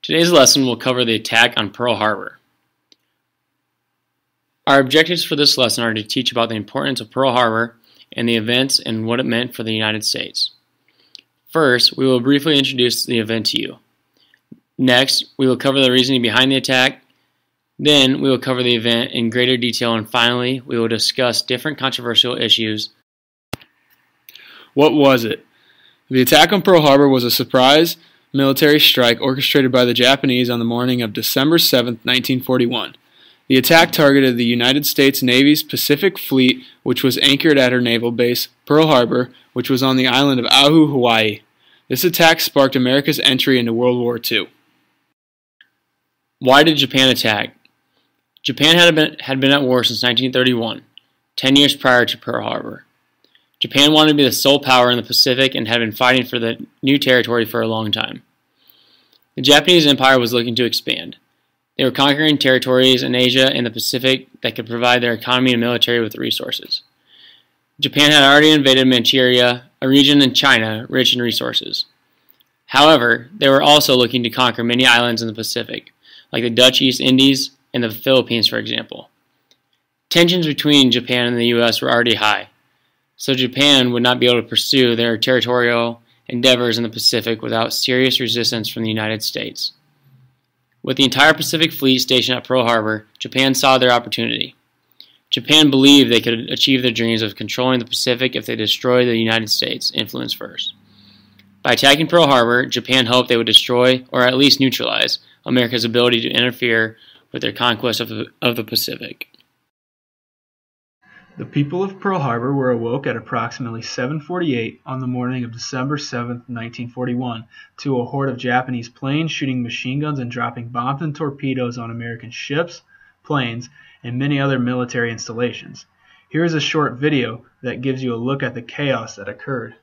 Today's lesson will cover the attack on Pearl Harbor. Our objectives for this lesson are to teach about the importance of Pearl Harbor and the events and what it meant for the United States. First, we will briefly introduce the event to you. Next, we will cover the reasoning behind the attack. Then, we will cover the event in greater detail, and finally, we will discuss different controversial issues. What was it? The attack on Pearl Harbor was a surprise military strike orchestrated by the Japanese on the morning of December 7, 1941. The attack targeted the United States Navy's Pacific Fleet, which was anchored at her naval base, Pearl Harbor, which was on the island of Oahu, Hawaii. This attack sparked America's entry into World War II. Why did Japan attack? Japan had been at war since 1931, 10 years prior to Pearl Harbor. Japan wanted to be the sole power in the Pacific and had been fighting for the new territory for a long time. The Japanese Empire was looking to expand. They were conquering territories in Asia and the Pacific that could provide their economy and military with resources. Japan had already invaded Manchuria, a region in China rich in resources. However, they were also looking to conquer many islands in the Pacific, like the Dutch East Indies and the Philippines, for example. Tensions between Japan and the U.S. were already high, so Japan would not be able to pursue their territorial endeavors in the Pacific without serious resistance from the United States. With the entire Pacific Fleet stationed at Pearl Harbor, Japan saw their opportunity. Japan believed they could achieve their dreams of controlling the Pacific if they destroyed the United States' influence first. By attacking Pearl Harbor, Japan hoped they would destroy, or at least neutralize, America's ability to interfere with their conquest of the Pacific. The people of Pearl Harbor were awoke at approximately 7:48 on the morning of December 7, 1941, to a horde of Japanese planes shooting machine guns and dropping bombs and torpedoes on American ships, planes, and many other military installations. Here is a short video that gives you a look at the chaos that occurred.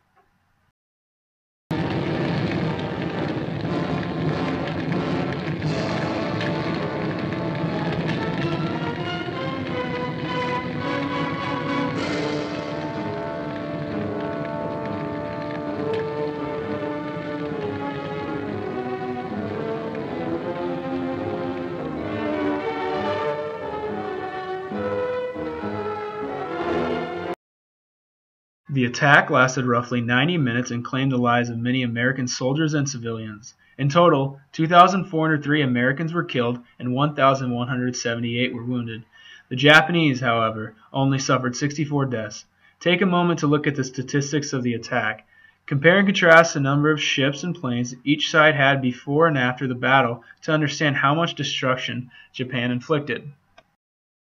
The attack lasted roughly 90 minutes and claimed the lives of many American soldiers and civilians. In total, 2,403 Americans were killed and 1,178 were wounded. The Japanese, however, only suffered 64 deaths. Take a moment to look at the statistics of the attack. Compare and contrast the number of ships and planes each side had before and after the battle to understand how much destruction Japan inflicted.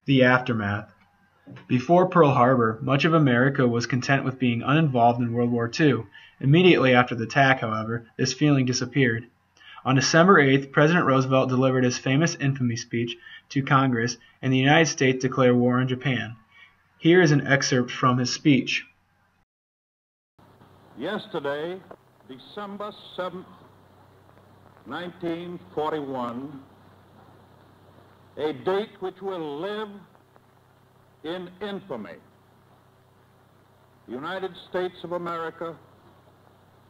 The aftermath. Before Pearl Harbor, much of America was content with being uninvolved in World War II. Immediately after the attack, however, this feeling disappeared. On December 8th, President Roosevelt delivered his famous infamy speech to Congress, and the United States declared war on Japan. Here is an excerpt from his speech. Yesterday, December 7th, 1941, a date which will live in infamy, the United States of America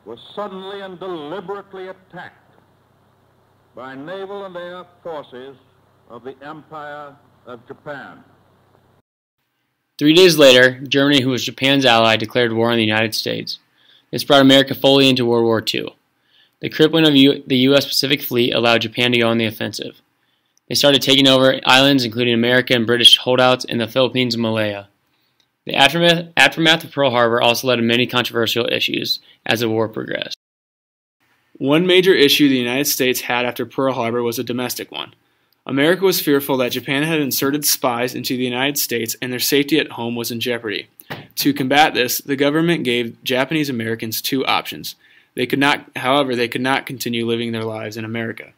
was suddenly and deliberately attacked by naval and air forces of the Empire of Japan. 3 days later, Germany, who was Japan's ally, declared war on the United States. This brought America fully into World War II. The crippling of the U.S. Pacific Fleet allowed Japan to go on the offensive. They started taking over islands, including American and British holdouts in the Philippines and Malaya. The aftermath of Pearl Harbor also led to many controversial issues as the war progressed. One major issue the United States had after Pearl Harbor was a domestic one. America was fearful that Japan had inserted spies into the United States and their safety at home was in jeopardy. To combat this, the government gave Japanese Americans two options. They could not continue living their lives in America.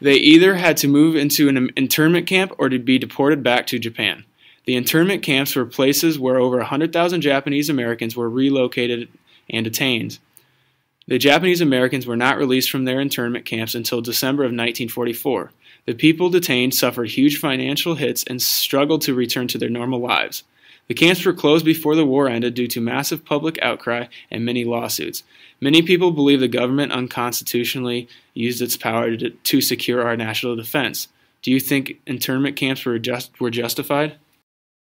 They either had to move into an internment camp or to be deported back to Japan. The internment camps were places where over 100,000 Japanese Americans were relocated and detained. The Japanese Americans were not released from their internment camps until December of 1944. The people detained suffered huge financial hits and struggled to return to their normal lives. The camps were closed before the war ended due to massive public outcry and many lawsuits. Many people believe the government unconstitutionally used its power to secure our national defense. Do you think internment camps were justified?